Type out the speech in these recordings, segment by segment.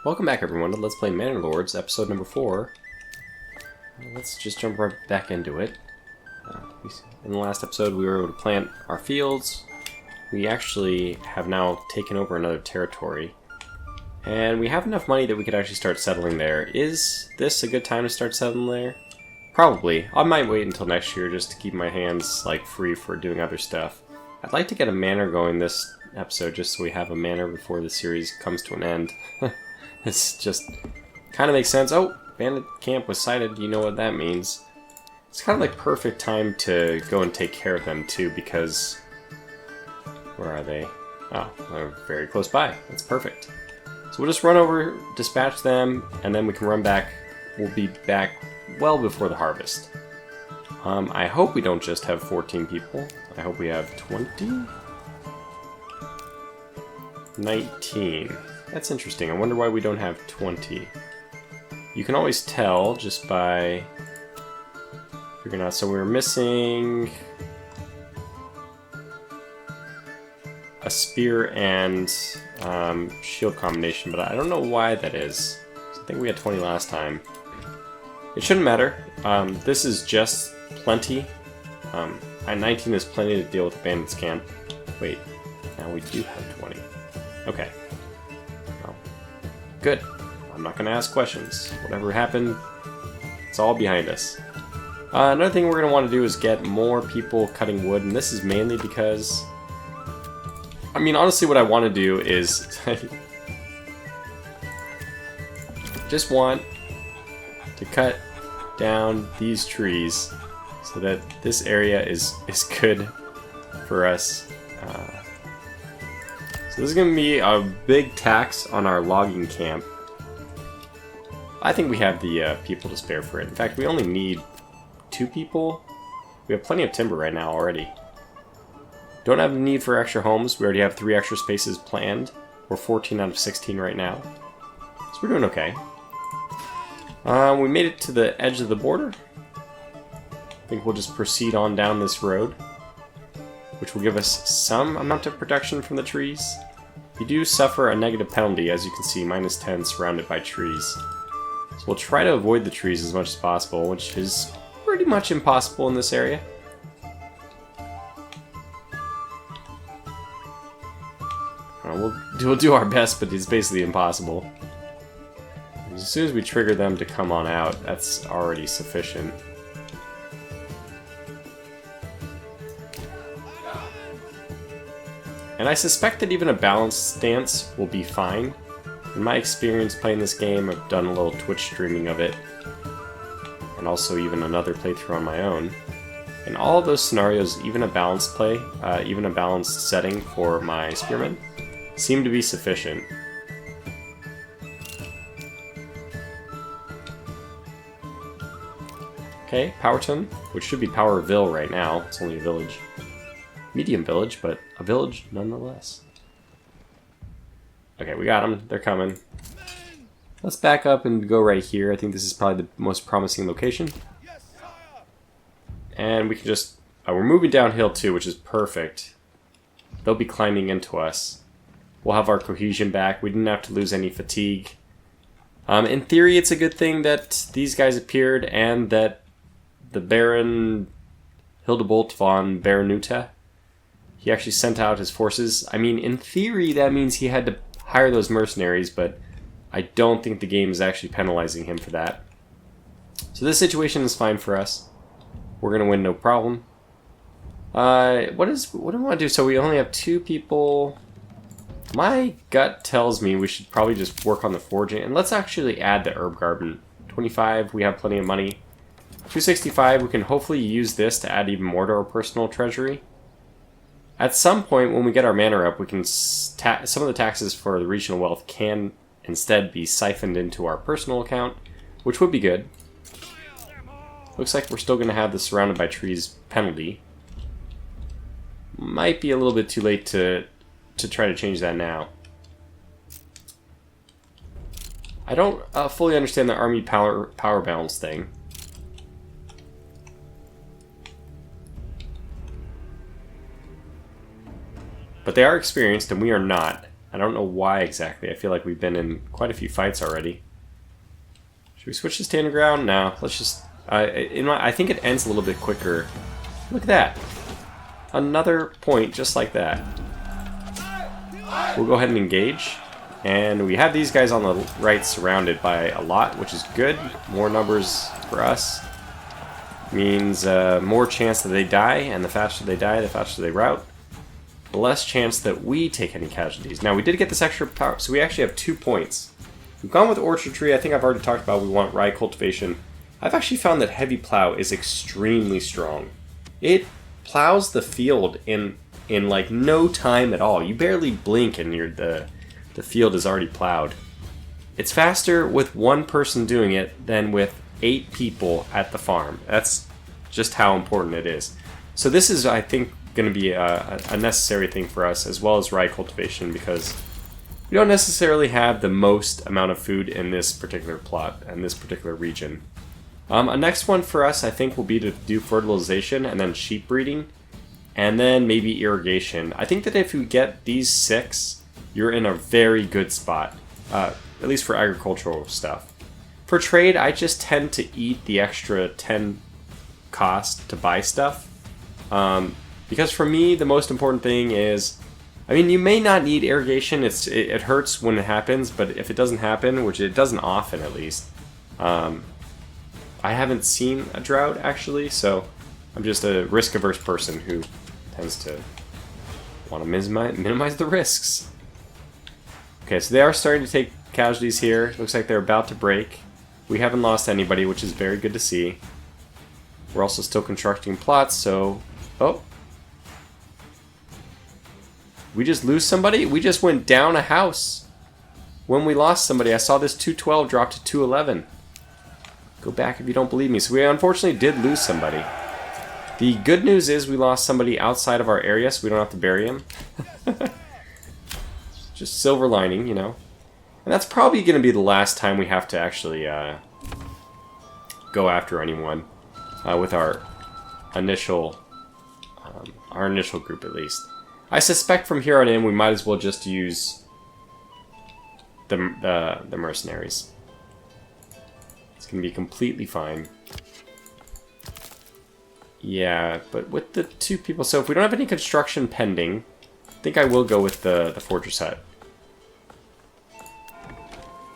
Welcome back everyone to Let's Play Manor Lords, episode number 4. Let's just jump right back into it. In the last episode we were able to plant our fields. We actually have now taken over another territory. And we have enough money that we could actually start settling there. Is this a good time to start settling there? Probably. I might wait until next year just to keep my hands free for doing other stuff. I'd like to get a manor going this episode just so we have a manor before the series comes to an end. It's just kind of makes sense. Oh, bandit camp was sighted. You know what that means. It's kind of like perfect time to go and take care of them too, because where are they? Oh, they're very close by. That's perfect. So we'll just run over, dispatch them, and then we can run back. We'll be back well before the harvest. I hope we don't just have 14 people. I hope we have 20? 19. That's interesting. I wonder why we don't have 20. You can always tell just by figuring out. So we're missing a spear and shield combination, but I don't know why that is. I think we had 20 last time. It shouldn't matter. This is just plenty. 19 is plenty to deal with the bandits camp. Wait, now we do have 20. Okay. Well, good. I'm not going to ask questions. Whatever happened, it's all behind us. Another thing we're going to want to do is get more people cutting wood, and this is mainly because... I mean, honestly, what I want to do is... just want to cut down these trees so that this area is good for us. So this is going to be a big tax on our logging camp. I think we have the people to spare for it. In fact, we only need 2 people. We have plenty of timber right now already. Don't have the need for extra homes. We already have 3 extra spaces planned. We're 14 out of 16 right now. So we're doing okay. We made it to the edge of the border. I think we'll just proceed on down this road, which will give us some amount of protection from the trees. You do suffer a negative penalty, as you can see, -10 surrounded by trees. So we'll try to avoid the trees as much as possible, which is pretty much impossible in this area. We'll do our best, but it's basically impossible. As soon as we trigger them to come on out, that's already sufficient. And I suspect that even a balanced stance will be fine. In my experience playing this game, I've done a little Twitch streaming of it, and also even another playthrough on my own. In all of those scenarios, even a balanced play, even a balanced setting for my spearmen, seem to be sufficient. Okay, Powerton, which should be Powerville right now. It's only a village. Medium village, but a village nonetheless. Okay, we got them. They're coming. Let's back up and go right here. I think this is probably the most promising location. And we can just... we're moving downhill too, which is perfect. They'll be climbing into us. We'll have our cohesion back. We didn't have to lose any fatigue. In theory, it's a good thing that these guys appeared and that the Baron Hildebolt von Baranuta, he actually sent out his forces. I mean, in theory, that means he had to hire those mercenaries, but I don't think the game is actually penalizing him for that. So this situation is fine for us. We're going to win no problem. What do we want to do? So we only have 2 people. My gut tells me we should probably just work on the forging. And let's actually add the herb garden. 25, we have plenty of money. 265, we can hopefully use this to add even more to our personal treasury. At some point, when we get our manor up, we can some of the taxes for the regional wealth can instead be siphoned into our personal account, which would be good. Looks like we're still going to have the surrounded by trees penalty. Might be a little bit too late to try to change that now. I don't fully understand the army power balance thing. But they are experienced and we are not. I don't know why exactly. I feel like we've been in quite a few fights already. Should we switch to standing ground? No, let's just... I think it ends a little bit quicker. Look at that. Another point just like that. We'll go ahead and engage. And we have these guys on the right surrounded by a lot, which is good. More numbers for us. Means more chance that they die, and the faster they die, the faster they rout. The less chance that we take any casualties. Now, we did get this extra power, so we actually have 2 points. We've gone with Orchard Tree. I think I've already talked about we want Rye Cultivation. I've actually found that Heavy Plow is extremely strong. It plows the field in like no time at all. You barely blink and the field is already plowed. It's faster with one person doing it than with 8 people at the farm. That's just how important it is. So this is, I think, going to be a necessary thing for us, as well as Rye Cultivation, because we don't necessarily have the most amount of food in this particular plot and this particular region. A next one for us, I think, will be to do fertilization and then sheep breeding, and then maybe irrigation. I think that if you get these 6, you're in a very good spot, at least for agricultural stuff. For trade, I just tend to eat the extra 10 cost to buy stuff. Because for me, the most important thing is, I mean, you may not need irrigation. It hurts when it happens, but if it doesn't happen, which it doesn't often at least, I haven't seen a drought actually, so I'm just a risk-averse person who tends to want to minimize the risks. Okay, so they are starting to take casualties here. Looks like they're about to break. We haven't lost anybody, which is very good to see. We're also still constructing plots, so... Oh. We just lose somebody? We just went down a house. When we lost somebody, I saw this 212 drop to 211. Go back if you don't believe me. So we unfortunately did lose somebody. The good news is we lost somebody outside of our area, so we don't have to bury him. Just silver lining, you know. And that's probably going to be the last time we have to actually go after anyone with our initial group, at least. I suspect from here on in we might as well just use the mercenaries. It's going to be completely fine. Yeah, but with the 2 people, so if we don't have any construction pending, I think I will go with the fortress hut.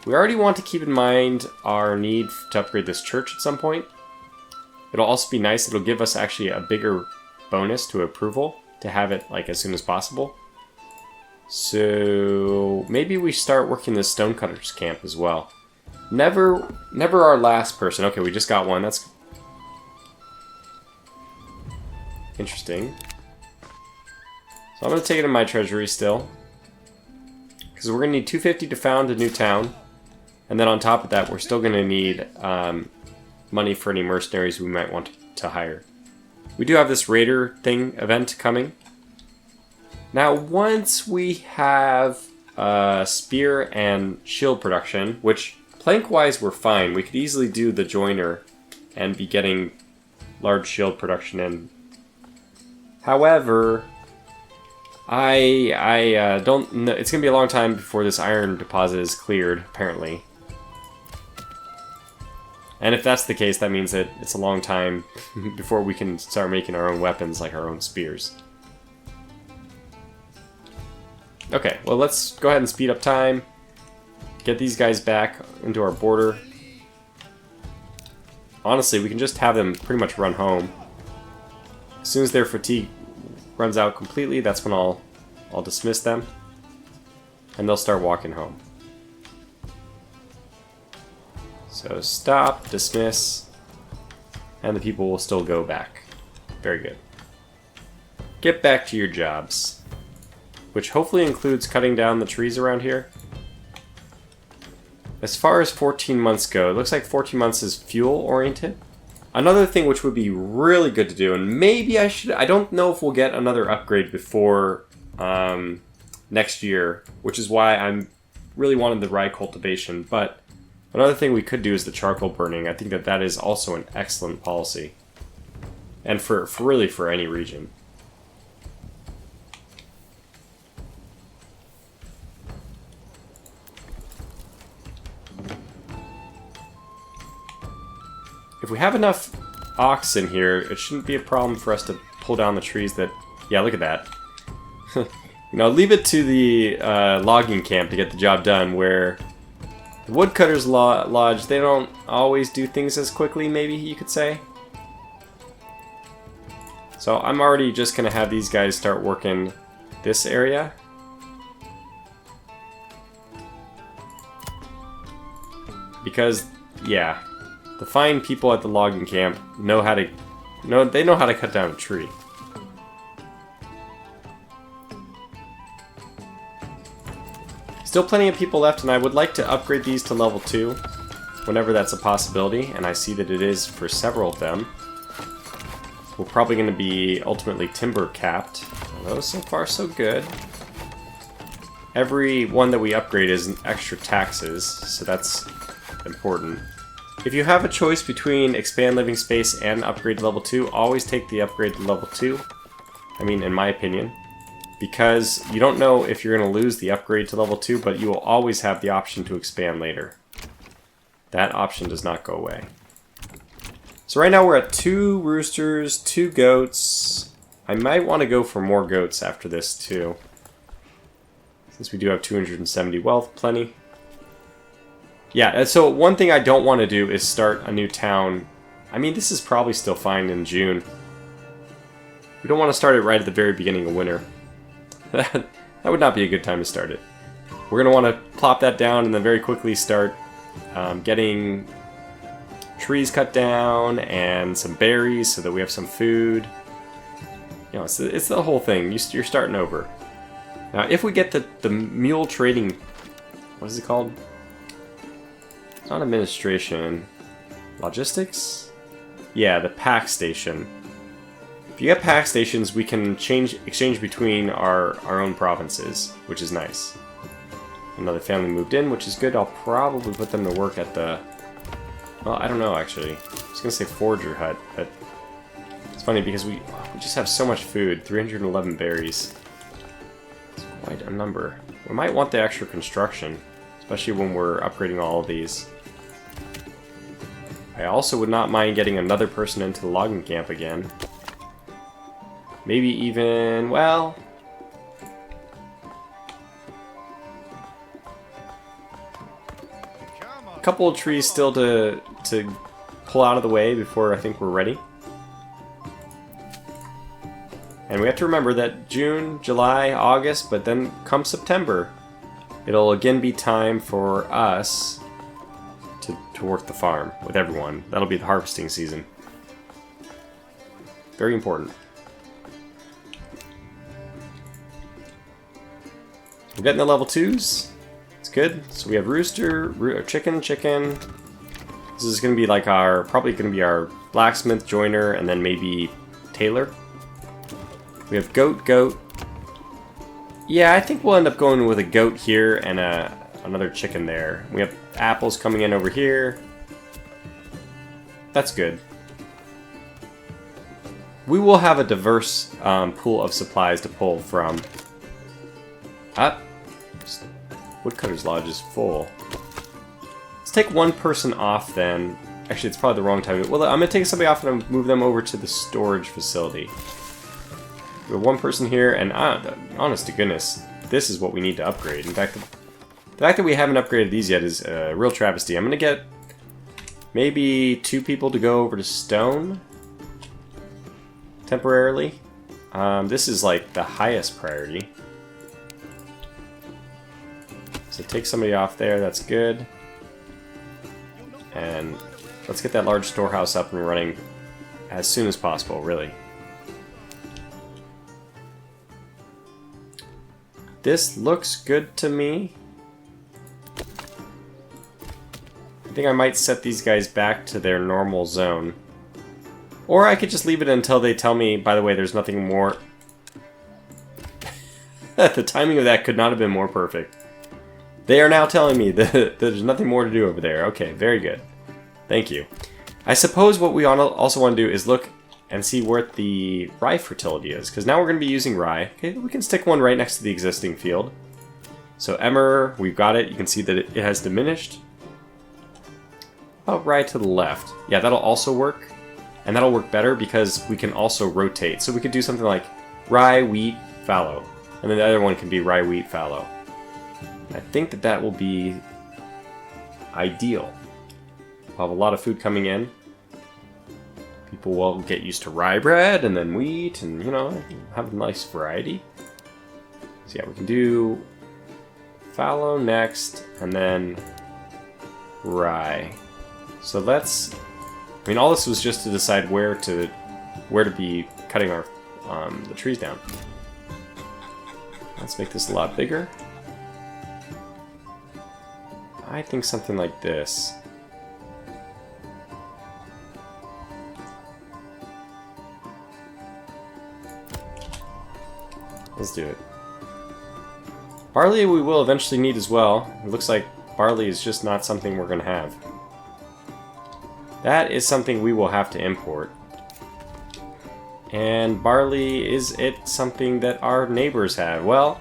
We already want to keep in mind our need to upgrade this church at some point. It'll also be nice, it'll give us actually a bigger bonus to approval to have it like as soon as possible. So maybe we start working this stonecutters camp as well. Never our last person. Okay, we just got one. That's interesting. So I'm going to take it in my treasury still, because we're going to need 250 to found a new town. And then on top of that, we're still going to need money for any mercenaries we might want to hire. We do have this raider event coming. Now, once we have spear and shield production, which plank-wise we're fine. We could easily do the joiner and be getting large shield production in. However, I don't know. It's going to be a long time before this iron deposit is cleared, apparently. And if that's the case, that means that it's a long time before we can start making our own weapons, like our own spears. Okay, well, let's go ahead and speed up time. Get these guys back into our border. Honestly, we can just have them pretty much run home. As soon as their fatigue runs out completely, that's when I'll dismiss them. And they'll start walking home. So stop, dismiss, and the people will still go back. Very good. Get back to your jobs. Which hopefully includes cutting down the trees around here. As far as 14 months go, it looks like 14 months is fuel oriented. Another thing which would be really good to do, and maybe I don't know if we'll get another upgrade before next year, which is why I'm really wanting the rye cultivation, but another thing we could do is the charcoal burning. I think that is also an excellent policy. And for really for any region. if we have enough oxen here, it shouldn't be a problem for us to pull down the trees that... Yeah, look at that. You know, leave it to the logging camp to get the job done, where the woodcutters lodge, they don't always do things as quickly, maybe you could say. So I'm already just going to have these guys start working this area. Because, yeah, the fine people at the logging camp know how to... they know how to cut down a tree. Still plenty of people left, and I would like to upgrade these to level 2 whenever that's a possibility, and I see that it is for several of them. We're probably going to be ultimately timber capped, although so far so good. Every one that we upgrade is an extra taxes, so that's important. If you have a choice between expand living space and upgrade to level 2, always take the upgrade to level 2. I mean, in my opinion. Because you don't know if you're going to lose the upgrade to level 2, but you will always have the option to expand later. That option does not go away. So right now we're at 2 roosters, 2 goats. I might want to go for more goats after this too. Since we do have 270 wealth, plenty. Yeah, so one thing I don't want to do is start a new town. I mean, this is probably still fine in June. We don't want to start it right at the very beginning of winter. That would not be a good time to start it. We're going to want to plop that down and then very quickly start getting trees cut down and some berries so that we have some food. You know, it's the whole thing. You're starting over. Now, if we get the mule trading... What is it called? It's not administration. Logistics? Yeah, the pack station. If you get pack stations, we can exchange between our own provinces, which is nice. Another family moved in, which is good. I'll probably put them to work at the... Well, I don't know, actually. I was going to say forger hut, but it's funny because we just have so much food. 311 berries. It's quite a number. We might want the extra construction, especially when we're upgrading all of these. I also would not mind getting another person into the logging camp again. Maybe even, well... a couple of trees still to pull out of the way before I think we're ready. And we have to remember that June, July, August, but then come September, it'll again be time for us to work the farm with everyone. That'll be the harvesting season. Very important. We're getting the level 2s. It's good. So we have rooster, chicken. This is going to be like probably going to be our blacksmith, joiner, and then maybe tailor. We have goat. Yeah, I think we'll end up going with a goat here and another chicken there. We have apples coming in over here. That's good. We will have a diverse pool of supplies to pull from. Woodcutter's Lodge is full. Let's take one person off then. Actually, it's probably the wrong time. Well, I'm going to take somebody off and move them over to the storage facility. We have one person here, and honest to goodness, this is what we need to upgrade. In fact, the fact that we haven't upgraded these yet is a real travesty. I'm going to get maybe 2 people to go over to stone temporarily. This is like the highest priority. So take somebody off there, that's good. And let's get that large storehouse up and running as soon as possible, really. This looks good to me. I think I might set these guys back to their normal zone. Or I could just leave it until they tell me, by the way, there's nothing more. The timing of that could not have been more perfect. They are now telling me that there's nothing more to do over there. Okay, very good. Thank you. I suppose what we also want to do is look and see where the rye fertility is, because now we're going to be using rye. Okay, we can stick one right next to the existing field. So emmer, we've got it. You can see that it has diminished. about rye to the left? Yeah, that'll also work. And that'll work better because we can also rotate. So we could do something like rye, wheat, fallow. And then the other one can be rye, wheat, fallow. I think that that will be ideal. We'll have a lot of food coming in. People will get used to rye bread and then wheat and, you know, have a nice variety. So yeah, we can do fallow next and then rye. So let's... I mean, all this was just to decide where to be cutting our the trees down. Let's make this a lot bigger. I think something like this. Let's do it. Barley we will eventually need as well. It looks like barley is just not something we're going to have. That is something we will have to import. And barley, is it something that our neighbors have? Well,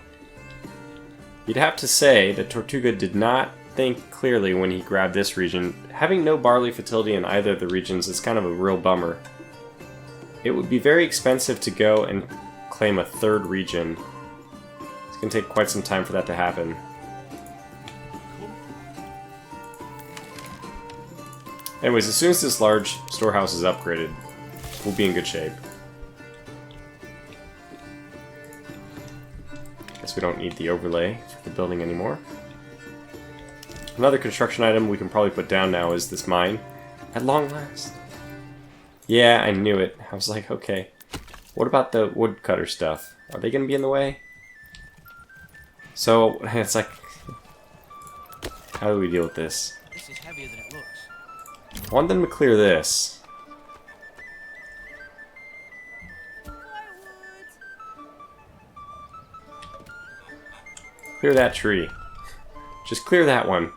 you'd have to say that Tortuga did not think clearly when he grabbed this region. Having no barley fertility in either of the regions is kind of a real bummer. It would be very expensive to go and claim a third region. It's going to take quite some time for that to happen. Anyways, as soon as this large storehouse is upgraded, we'll be in good shape. Guess we don't need the overlay for the building anymore. Another construction item we can probably put down now is this mine. At long last. Yeah, I knew it. I was like, okay. What about the woodcutter stuff? Are they going to be in the way? So, it's like... How do we deal with this? This is heavier than it looks. I want them to clear this. Clear that tree. Just clear that one.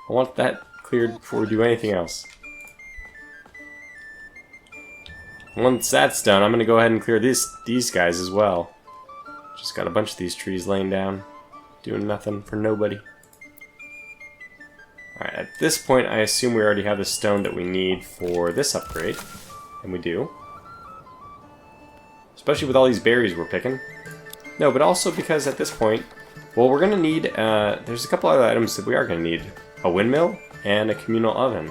I want that cleared before we do anything else. Once that's done, I'm going to go ahead and clear these guys as well. Just got a bunch of these trees laying down. Doing nothing for nobody. Alright, at this point I assume we already have the stone that we need for this upgrade. And we do. Especially with all these berries we're picking. No, but also because at this point, well, we're going to need, there's a couple other items that we are going to need. A windmill and a communal oven.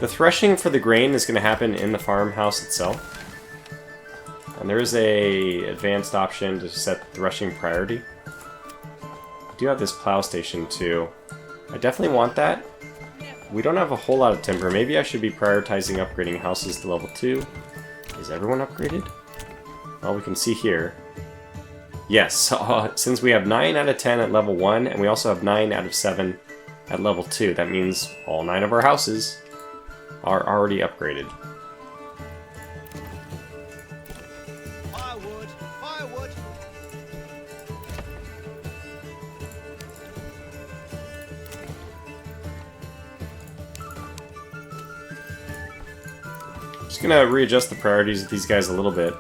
The threshing for the grain is going to happen in the farmhouse itself. And there is a advanced option to set threshing priority. I do have this plow station too. I definitely want that. We don't have a whole lot of timber. Maybe I should be prioritizing upgrading houses to level 2. Is everyone upgraded? Well, we can see here. Yes, since we have 9 out of 10 at level 1, and we also have 9 out of 7 at level 2, that means all 9 of our houses are already upgraded. Firewood! Firewood! Just gonna readjust the priorities of these guys a little bit.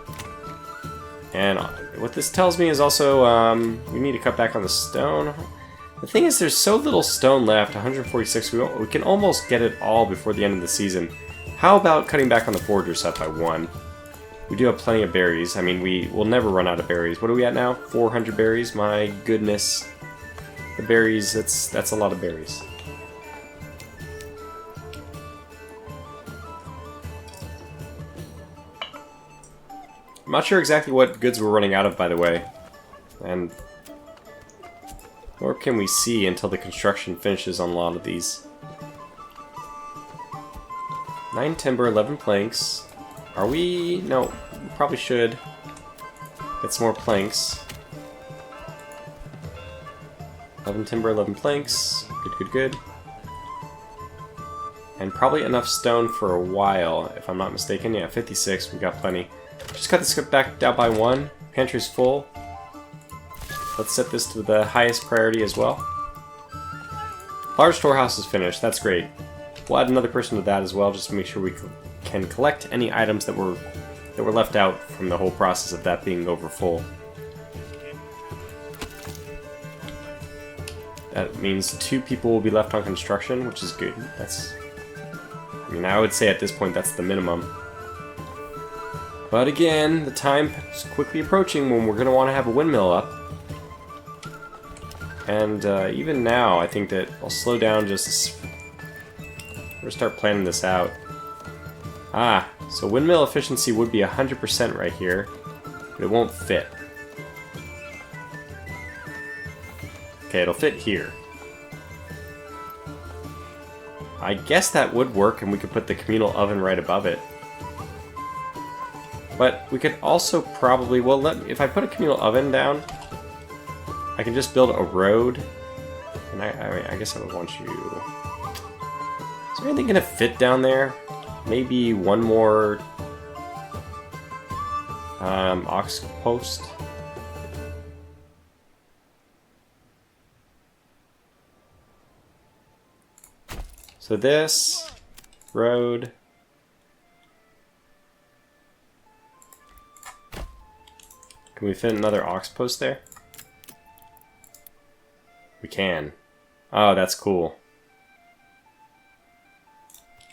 And what this tells me is also we need to cut back on the stone. The thing is, there's so little stone left, 146, we can almost get it all before the end of the season. How about cutting back on the forager set by 1? We do have plenty of berries. I mean, we will never run out of berries. What are we at now? 400 berries? My goodness. The berries, that's a lot of berries. I'm not sure exactly what goods we're running out of, by the way. And nor can we see until the construction finishes on a lot of these. 9 timber, 11 planks. Are we... No, we probably should get some more planks. 11 timber, 11 planks. Good, good, good. And probably enough stone for a while, if I'm not mistaken. Yeah, 56, we got plenty. Just cut this back down by 1. Pantry's full. Let's set this to the highest priority as well. Large storehouse is finished. That's great. We'll add another person to that as well, just to make sure we can collect any items that were left out from the whole process of that being over full. That means 2 people will be left on construction, which is good. I mean, I would say at this point that's the minimum. But again, the time is quickly approaching when we're going to want to have a windmill up. And even now, I think that I'll slow down just to start planning this out. Ah, so windmill efficiency would be 100% right here, but it won't fit. Okay, it'll fit here. I guess that would work, and we could put the communal oven right above it. But we could also probably, well, if I put a communal oven down, I can just build a road. And I guess I would want you... Is there anything gonna fit down there? Maybe one more ox post. So this road. Can we fit another ox post there? We can. Oh, that's cool.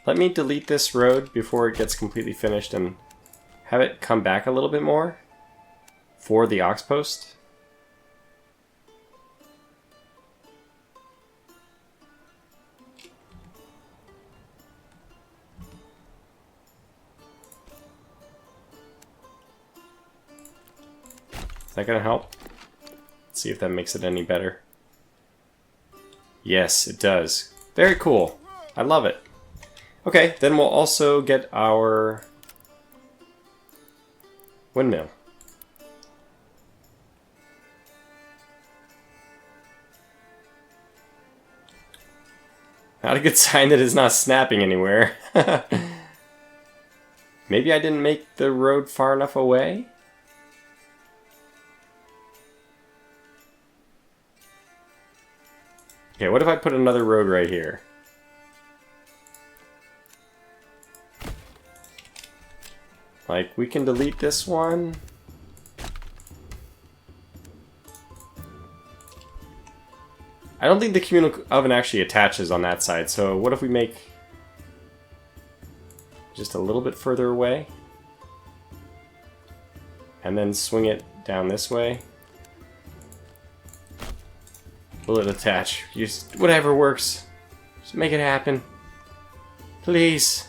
Let me delete this road before it gets completely finished and have it come back a little bit more for the ox post. Is that gonna help? Let's see if that makes it any better. Yes, it does. Very cool. I love it. Okay, then we'll also get our windmill. Not a good sign that it's not snapping anywhere. Maybe I didn't make the road far enough away? Okay, what if I put another road right here? Like, we can delete this one. I don't think the communal oven actually attaches on that side, so what if we make just a little bit further away? And then swing it down this way? Will it attach? Just whatever works. Just make it happen. Please.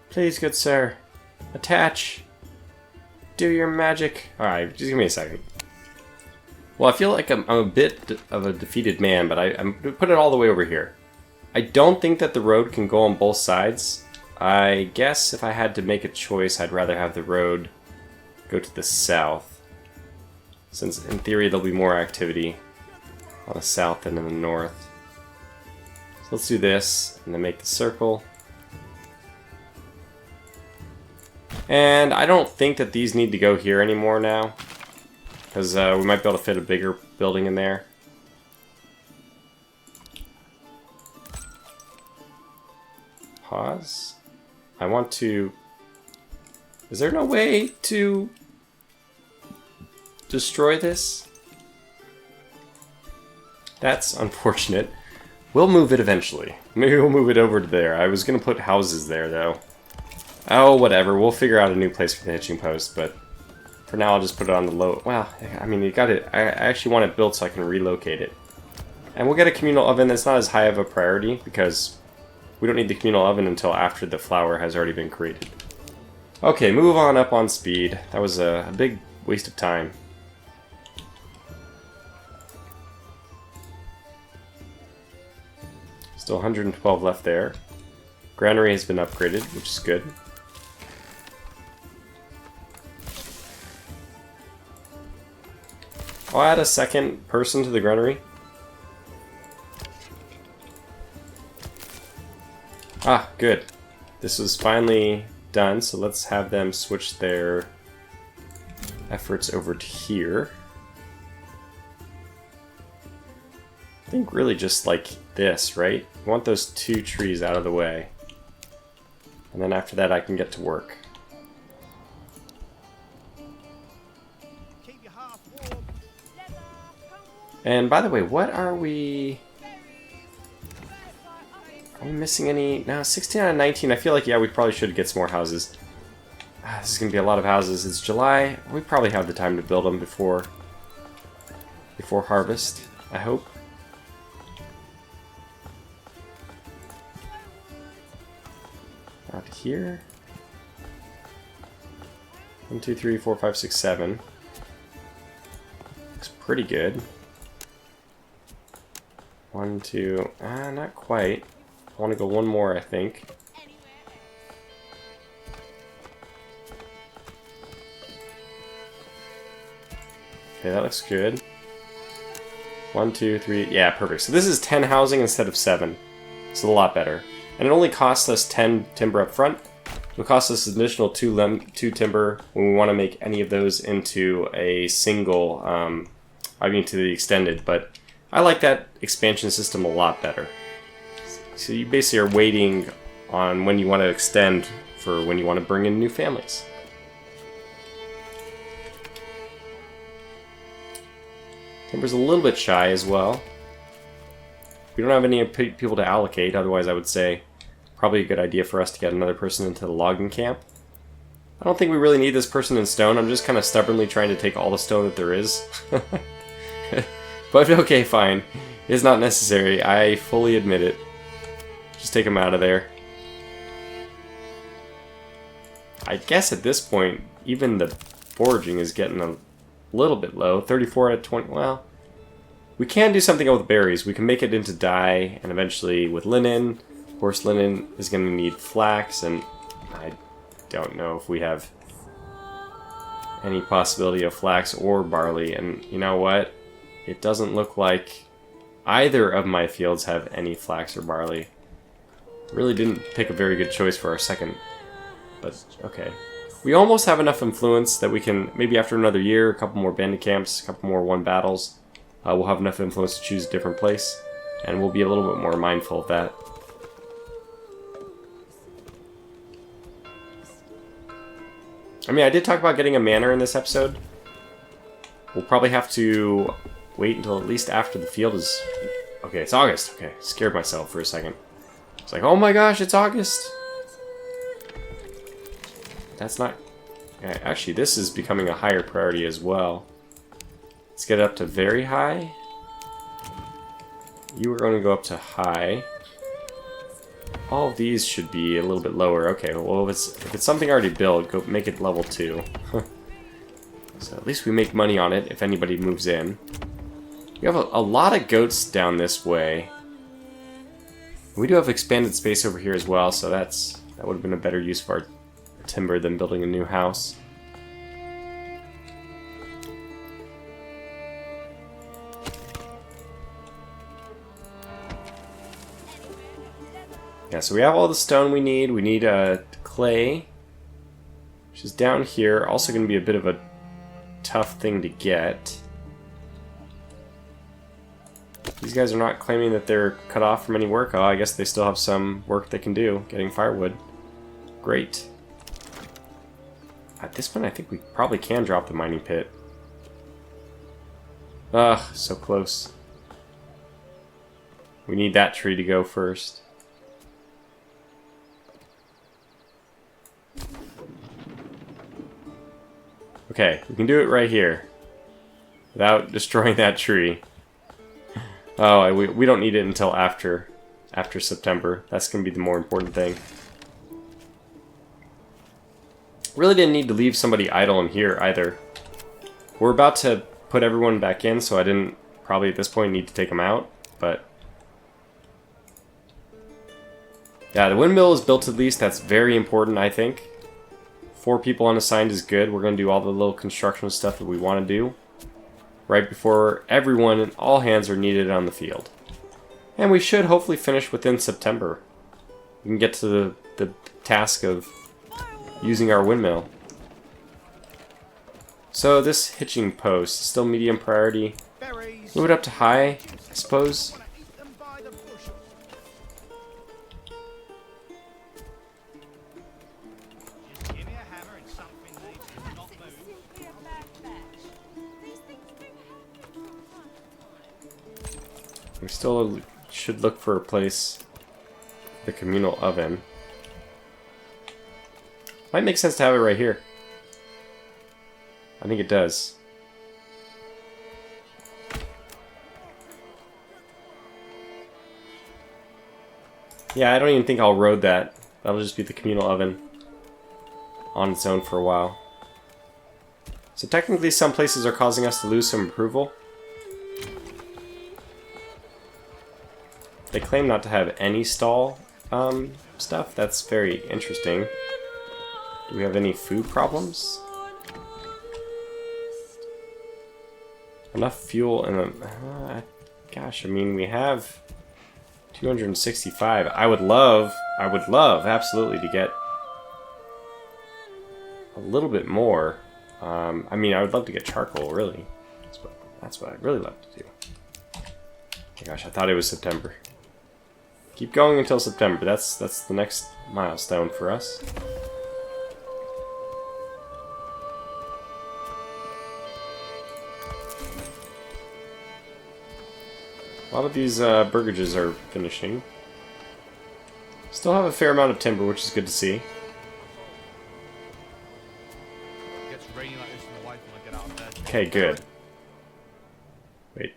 Please, good sir. Attach. Do your magic. Alright, just give me a second. Well, I feel like I'm a bit of a defeated man, but I'm going to put it all the way over here. I don't think that the road can go on both sides. I guess if I had to make a choice, I'd rather have the road go to the south. Since, in theory, there'll be more activity on the south than in the north. So let's do this, and then make the circle. And I don't think that these need to go here anymore now, because we might be able to fit a bigger building in there. Pause. I want to... Is there no way to destroy this? That's unfortunate. We'll move it eventually. Maybe we'll move it over to there. I was going to put houses there, though. Oh, whatever. We'll figure out a new place for the hitching post, but for now I'll just put it on the low... Well, I mean, you got it. I actually want it built so I can relocate it. And we'll get a communal oven that's not as high of a priority, because we don't need the communal oven until after the flour has already been created. Okay, move on up on speed. That was a big waste of time. Still 112 left there. Granary has been upgraded, which is good. I'll add a second person to the granary. Ah, good. This was finally done, so let's have them switch their efforts over to here. I think really just like this, right? I want those 2 trees out of the way. And then after that I can get to work. Keep your half warm. And by the way, what are we... Are we missing any? No, 16 out of 19. I feel like, yeah, we probably should get some more houses. This is going to be a lot of houses. It's July. We probably have the time to build them before harvest, I hope. Out here. 1, 2, 3, 4, 5, 6, 7. Looks pretty good. 1, 2, not quite. I want to go one more, I think. Okay, that looks good. 1, 2, 3, yeah, perfect. So this is 10 housing instead of 7. It's a lot better. And it only costs us 10 timber up front. It'll cost us an additional 2 timber when we want to make any of those into a single, I mean to the extended, but I like that expansion system a lot better. So you basically are waiting on when you want to extend for when you want to bring in new families. Timber's a little bit shy as well. We don't have any people to allocate, otherwise I would say probably a good idea for us to get another person into the logging camp. I don't think we really need this person in stone. I'm just kind of stubbornly trying to take all the stone that there is. But okay, fine. It's not necessary. I fully admit it. Just take him out of there. I guess at this point, even the foraging is getting a little bit low. 34 out of 20. Well, we can do something with berries. We can make it into dye, and eventually with linen. Of course, linen is going to need flax, and I don't know if we have any possibility of flax or barley. And you know what? It doesn't look like either of my fields have any flax or barley. Really didn't pick a very good choice for our second, but okay. We almost have enough influence that we can, maybe after another year, a couple more bandit camps, a couple more one battles, we'll have enough influence to choose a different place, and we'll be a little bit more mindful of that. I mean, I did talk about getting a manor in this episode. We'll probably have to wait until at least after the field is... Okay, it's August. Okay, scared myself for a second. It's like, oh my gosh, it's August! That's not... Yeah, actually, this is becoming a higher priority as well. Let's get it up to very high. You are going to go up to high. All of these should be a little bit lower. Okay, well, if it's something already built, go make it level 2. So at least we make money on it if anybody moves in. We have a lot of goats down this way. We do have expanded space over here as well, so that would have been a better use of our timber than building a new house. Yeah, so we have all the stone we need. We need clay, which is down here. Also going to be a bit of a tough thing to get. These guys are not claiming that they're cut off from any work. Oh, I guess they still have some work they can do, getting firewood. Great. At this point, I think we probably can drop the mining pit. Ugh, so close. We need that tree to go first. Okay, we can do it right here. Without destroying that tree. Oh, we don't need it until after September. That's going to be the more important thing. Really didn't need to leave somebody idle in here either. We're about to put everyone back in, so I didn't probably at this point need to take them out, but... Yeah, the windmill is built at least. That's very important, I think. 4 people unassigned is good. We're going to do all the little construction stuff that we want to do right before everyone and all hands are needed on the field. And we should hopefully finish within September. We can get to the task of using our windmill. So this hitching post is still medium priority. Move it up to high, I suppose. We still should look for a place, the communal oven. Might make sense to have it right here. I think it does. Yeah, I don't even think I'll road that. That'll just be the communal oven on its own for a while. So technically some places are causing us to lose some approval. They claim not to have any stall stuff. That's very interesting. Do we have any food problems? Enough fuel in the... gosh, I mean, we have 265. I would love absolutely to get a little bit more. I mean, I would love to get charcoal, really. That's what I'd really love to do. Oh my gosh, I thought it was September. Keep going until September. That's the next milestone for us. A lot of these burgages are finishing. Still have a fair amount of timber, which is good to see. It gets rainy like this and the wife when I get out of bed. Okay, good. Wait.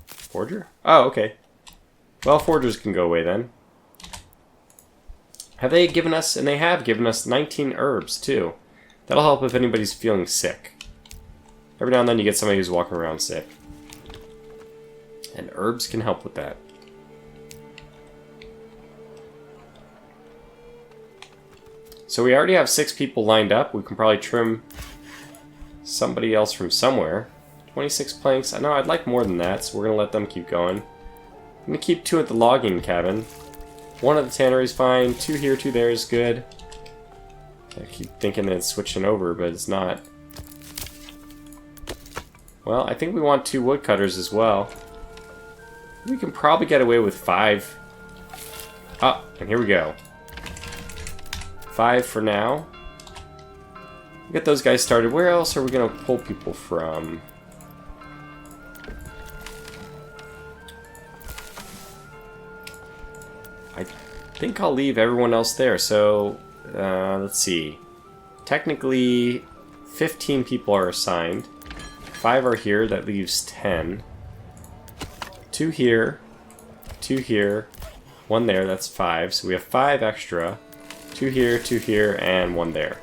Forger? Oh, okay. Well, forgers can go away then. Have they given us, and they have given us 19 herbs too. That'll help if anybody's feeling sick. Every now and then you get somebody who's walking around sick. And herbs can help with that. So we already have 6 people lined up. We can probably trim somebody else from somewhere. 26 planks. I know I'd like more than that, so we're going to let them keep going. I'm going to keep 2 at the logging cabin. 1 at the tannery is fine. 2 here, 2 there is good. I keep thinking that it's switching over, but it's not. Well, I think we want 2 woodcutters as well. We can probably get away with 5. Ah, and here we go. 5 for now. Get those guys started. Where else are we going to pull people from? I think I'll leave everyone else there. So, let's see. Technically, 15 people are assigned. 5 are here. That leaves 10. 2 here, 2 here, 1 there, that's 5. So we have 5 extra. 2 here, and 1 there.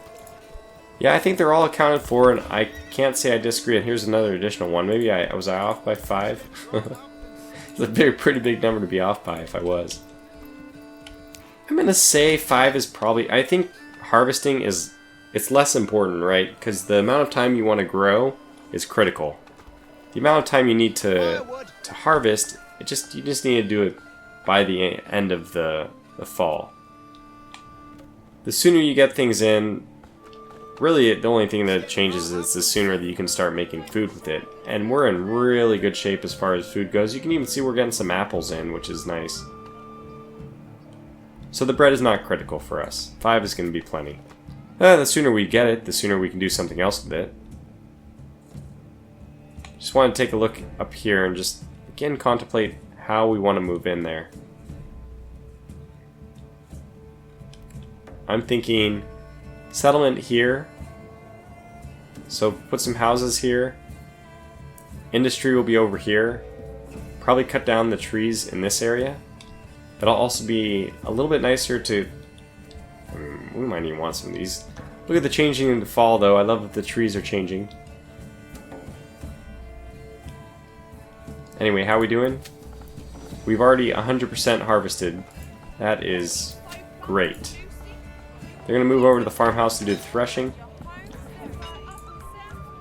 Yeah, I think they're all accounted for, and I can't say I disagree. And here's another additional one. Maybe I was off by 5? It's a pretty big number to be off by if I was. I'm gonna say 5 is probably... I think harvesting is... it's less important, right? Because the amount of time you want to grow is critical. The amount of time you need to harvest, you just need to do it by the end of the fall. The sooner you get things in, really the only thing that changes is the sooner that you can start making food with it. And we're in really good shape as far as food goes. You can even see we're getting some apples in, which is nice. So the bread is not critical for us. 5 is going to be plenty. The sooner we get it, the sooner we can do something else with it. Just want to take a look up here and just, again, contemplate how we want to move in there. I'm thinking settlement here. So put some houses here. Industry will be over here. Probably cut down the trees in this area. That'll also be a little bit nicer to... we might even want some of these. Look at the changing in the fall, though. I love that the trees are changing. Anyway, how are we doing? We've already 100% harvested. That is great. They're going to move over to the farmhouse to do the threshing.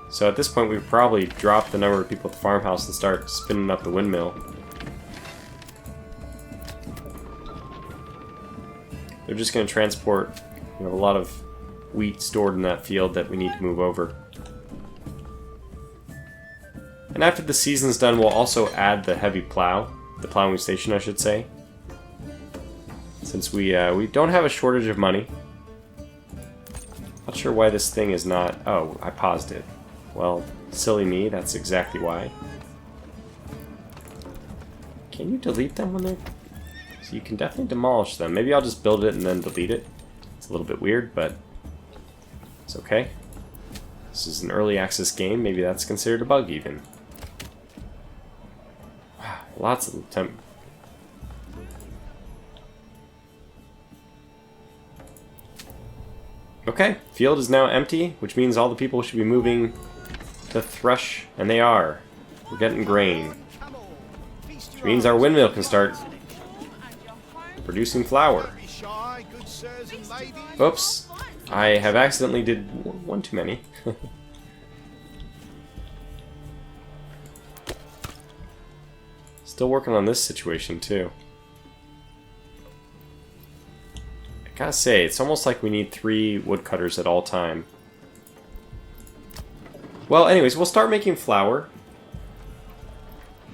So at this point, we've probably dropped the number of people at the farmhouse and start spinning up the windmill. They're just going to transport, a lot of wheat stored in that field that we need to move over. And after the season's done, we'll also add the heavy plow, the plowing station, I should say. Since we don't have a shortage of money. Not sure why this thing is not... oh, I paused it. Well, silly me, that's exactly why. Can you delete them when they're... So you can definitely demolish them. Maybe I'll just build it and then delete it. It's a little bit weird, but it's okay. This is an early access game. Maybe that's considered a bug even. Wow, lots of temp. Okay, field is now empty, which means all the people should be moving to thresh, and they are. We're getting grain. Which means our windmill can start producing flour. Oops, I have accidentally did one too many. Still working on this situation too. I gotta say, it's almost like we need 3 woodcutters at all time. Well, anyways, we'll start making flour.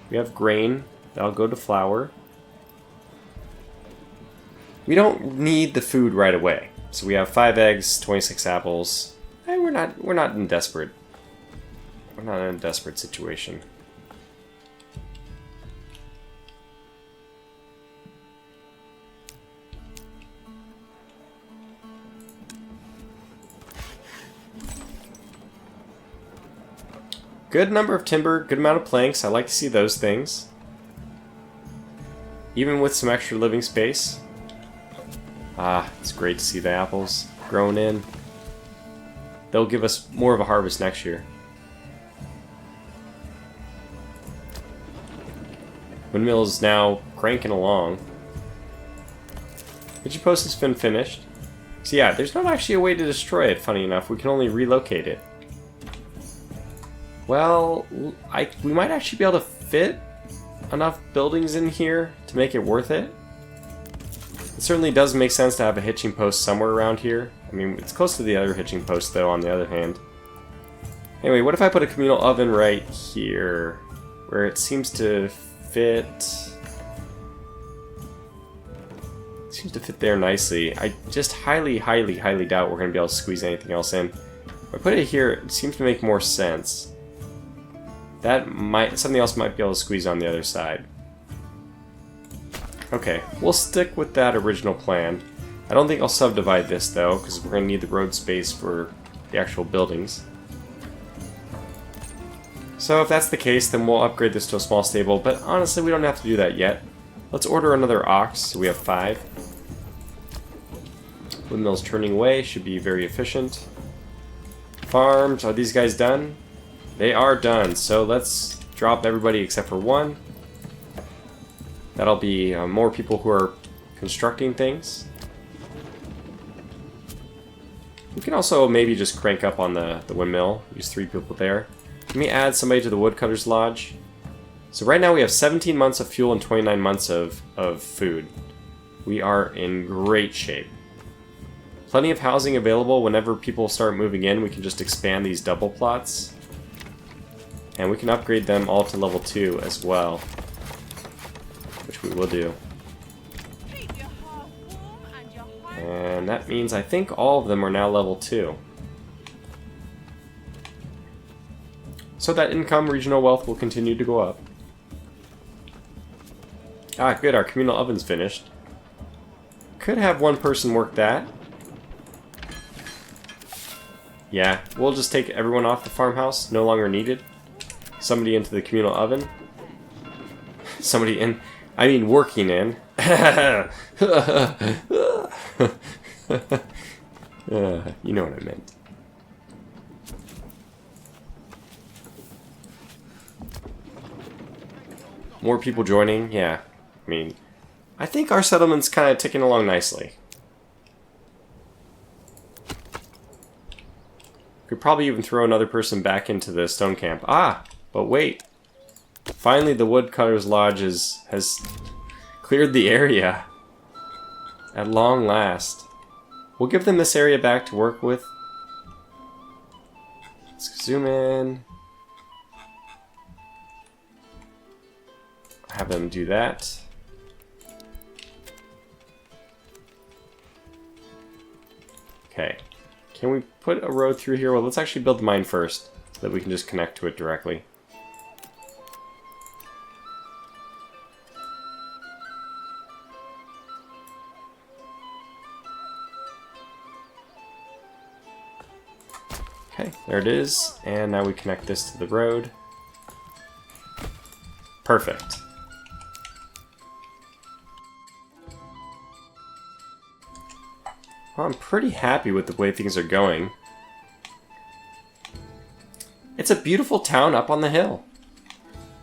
We have grain. That'll go to flour. We don't need the food right away. So we have 5 eggs, 26 apples. We're not in a desperate situation. Good number of timber, good amount of planks. I like to see those things. Even with some extra living space. Ah, it's great to see the apples grown in. They'll give us more of a harvest next year. Windmill is now cranking along. Pigeon post has been finished. So yeah, there's not actually a way to destroy it, funny enough. We can only relocate it. Well, we might actually be able to fit enough buildings in here to make it worth it. It certainly does make sense to have a hitching post somewhere around here. I mean, it's close to the other hitching post, though, on the other hand. Anyway, what if I put a communal oven right here, where it seems to fit... It seems to fit there nicely. I just highly, highly, highly doubt we're going to be able to squeeze anything else in. If I put it here, it seems to make more sense. Something else might be able to squeeze on the other side. Okay, we'll stick with that original plan. I don't think I'll subdivide this though, because we're going to need the road space for the actual buildings. So if that's the case, then we'll upgrade this to a small stable, but honestly we don't have to do that yet. Let's order another ox, so we have 5. Windmill's turning away, should be very efficient. Farms, are these guys done? They are done, so let's drop everybody except for 1. That'll be more people who are constructing things. We can also maybe just crank up on the windmill, use 3 people there. Let me add somebody to the woodcutter's lodge. So right now we have 17 months of fuel and 29 months of food. We are in great shape. Plenty of housing available. Whenever people start moving in, we can just expand these double plots. And we can upgrade them all to level 2 as well. Which we will do. And that means I think all of them are now level 2. So that income, regional wealth will continue to go up. Ah, good, our communal oven's finished. Could have one person work that. Yeah, we'll just take everyone off the farmhouse, no longer needed. Somebody into the communal oven. Somebody in, I mean working in. You know what I meant. More people joining, yeah. I mean, I think our settlement's kind of ticking along nicely. Could probably even throw another person back into the stone camp. Ah, but wait. Finally, the woodcutter's lodge has cleared the area. At long last. We'll give them this area back to work with. Let's zoom in. Have them do that. Okay. Can we put a road through here? Well, let's actually build the mine first, so that we can just connect to it directly. Okay, there it is. And now we connect this to the road. Perfect. Well, I'm pretty happy with the way things are going. It's a beautiful town up on the hill.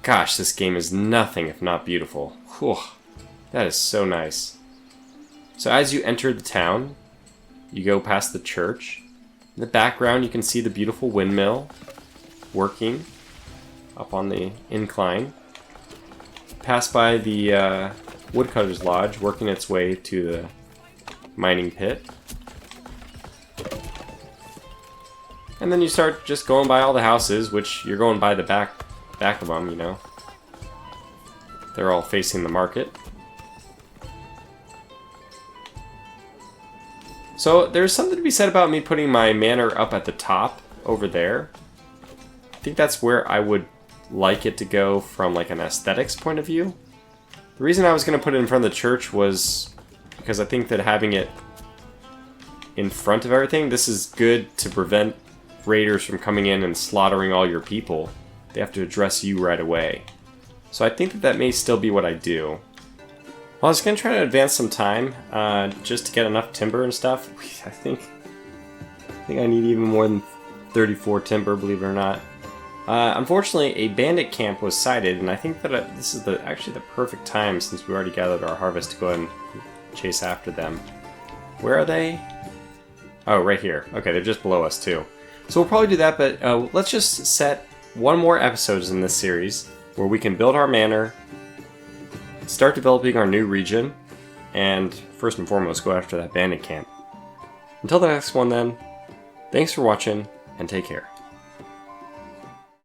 Gosh, this game is nothing if not beautiful. Whew, that is so nice. So as you enter the town, you go past the church. In the background, you can see the beautiful windmill working up on the incline. Pass by the woodcutter's lodge, working its way to the mining pit. And then you start just going by all the houses, which you're going by the back of them, you know. They're all facing the market. So there's something to be said about me putting my manor up at the top over there. I think that's where I would like it to go from like an aesthetics point of view. The reason I was going to put it in front of the church was because I think that having it in front of everything, this is good to prevent raiders from coming in and slaughtering all your people. They have to address you right away. So I think that that may still be what I do. Well, I was going to try to advance some time just to get enough timber and stuff. I think I need even more than 34 timber, believe it or not. Unfortunately, a bandit camp was sighted, and I think that this is actually the perfect time, since we already gathered our harvest, to go ahead and chase after them. Where are they? Oh, right here. Okay, they're just below us too. So we'll probably do that, but let's just set one more episode in this series where we can build our manor, start developing our new region, and first and foremost, go after that bandit camp. Until the next one then, thanks for watching, and take care.